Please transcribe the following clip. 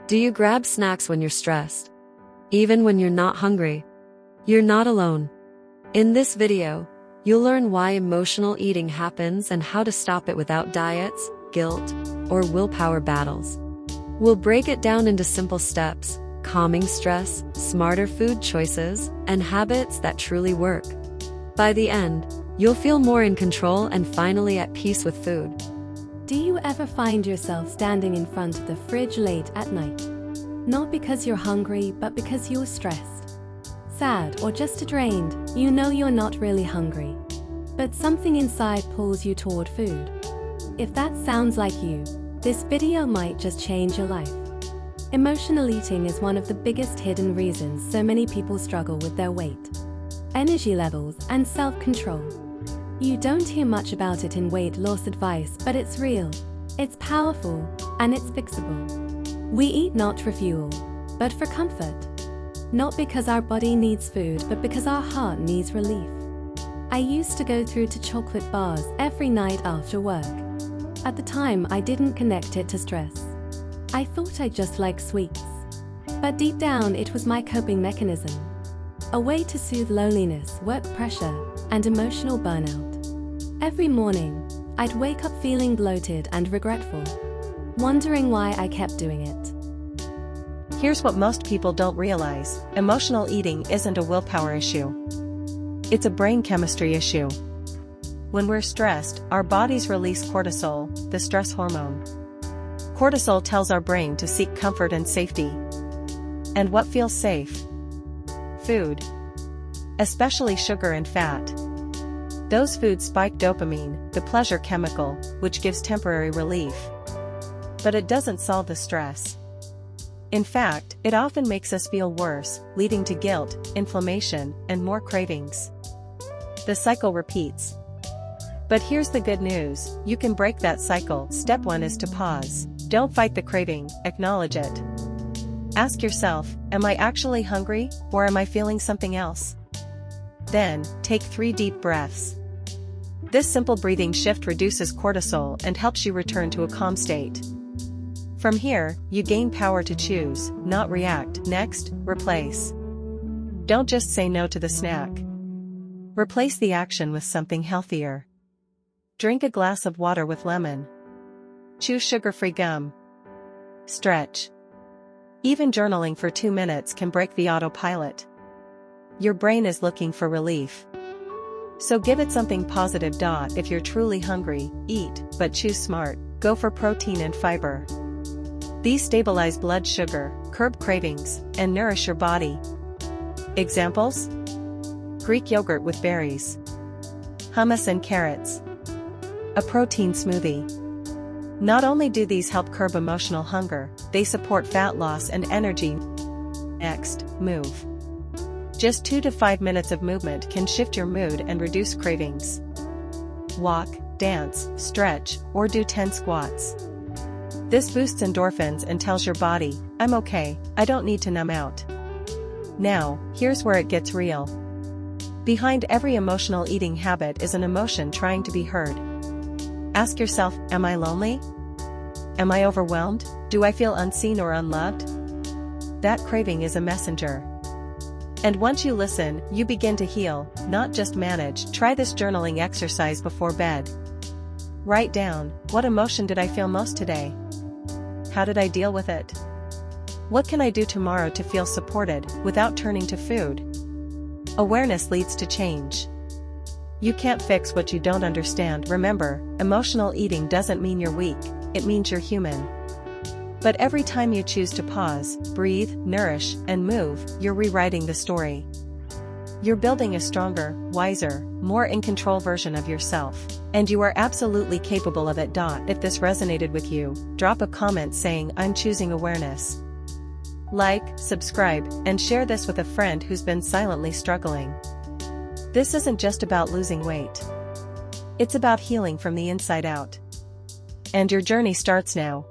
Do you grab snacks when you're stressed? Even when you're not hungry? You're not alone. In this video, you'll learn why emotional eating happens and how to stop it without diets, guilt, or willpower battles. We'll break it down into simple steps, calming stress, smarter food choices, and habits that truly work. By the end, you'll feel more in control and finally at peace with food. Do you ever find yourself standing in front of the fridge late at night? Not because you're hungry, but because you're stressed, sad, or just drained. You know you're not really hungry, but something inside pulls you toward food. If that sounds like you, this video might just change your life. Emotional eating is one of the biggest hidden reasons so many people struggle with their weight, energy levels, and self-control. You don't hear much about it in weight loss advice, but it's real, it's powerful, and it's fixable. We eat not for fuel, but for comfort. Not because our body needs food, but because our heart needs relief. I used to go through to chocolate bars every night after work. At the time, I didn't connect it to stress. I thought I just liked sweets. But deep down, it was my coping mechanism. A way to soothe loneliness, work pressure, and emotional burnout. Every morning, I'd wake up feeling bloated and regretful, wondering why I kept doing it. Here's what most people don't realize: emotional eating isn't a willpower issue. It's a brain chemistry issue. When we're stressed, our bodies release cortisol, the stress hormone. Cortisol tells our brain to seek comfort and safety. And what feels safe? Food. Especially sugar and fat. Those foods spike dopamine, the pleasure chemical, which gives temporary relief. But it doesn't solve the stress. In fact, it often makes us feel worse, leading to guilt, inflammation, and more cravings. The cycle repeats. But here's the good news: you can break that cycle. Step 1 is to pause. Don't fight the craving, acknowledge it. Ask yourself, am I actually hungry, or am I feeling something else? Then, take 3 deep breaths. This simple breathing shift reduces cortisol and helps you return to a calm state. From here, you gain power to choose, not react. Next, replace. Don't just say no to the snack. Replace the action with something healthier. Drink a glass of water with lemon. Chew sugar-free gum. Stretch. Even journaling for 2 minutes can break the autopilot. Your brain is looking for relief. So give it something positive. If you're truly hungry, eat, but choose smart. Go for protein and fiber. These stabilize blood sugar, curb cravings, and nourish your body. Examples? Greek yogurt with berries. Hummus and carrots. A protein smoothie. Not only do these help curb emotional hunger, they support fat loss and energy. Next, move. Just 2 to 5 minutes of movement can shift your mood and reduce cravings. Walk, dance, stretch, or do 10 squats. This boosts endorphins and tells your body, I'm okay, I don't need to numb out. Now, here's where it gets real. Behind every emotional eating habit is an emotion trying to be heard. Ask yourself, am I lonely? Am I overwhelmed? Do I feel unseen or unloved? That craving is a messenger. And once you listen, you begin to heal, not just manage. Try this journaling exercise before bed. Write down, what emotion did I feel most today? How did I deal with it? What can I do tomorrow to feel supported, without turning to food? Awareness leads to change. You can't fix what you don't understand. Remember, emotional eating doesn't mean you're weak, it means you're human. But every time you choose to pause, breathe, nourish, and move, you're rewriting the story. You're building a stronger, wiser, more in control version of yourself. And you are absolutely capable of it. If this resonated with you, drop a comment saying, I'm choosing awareness. Like, subscribe, and share this with a friend who's been silently struggling. This isn't just about losing weight. It's about healing from the inside out. And your journey starts now.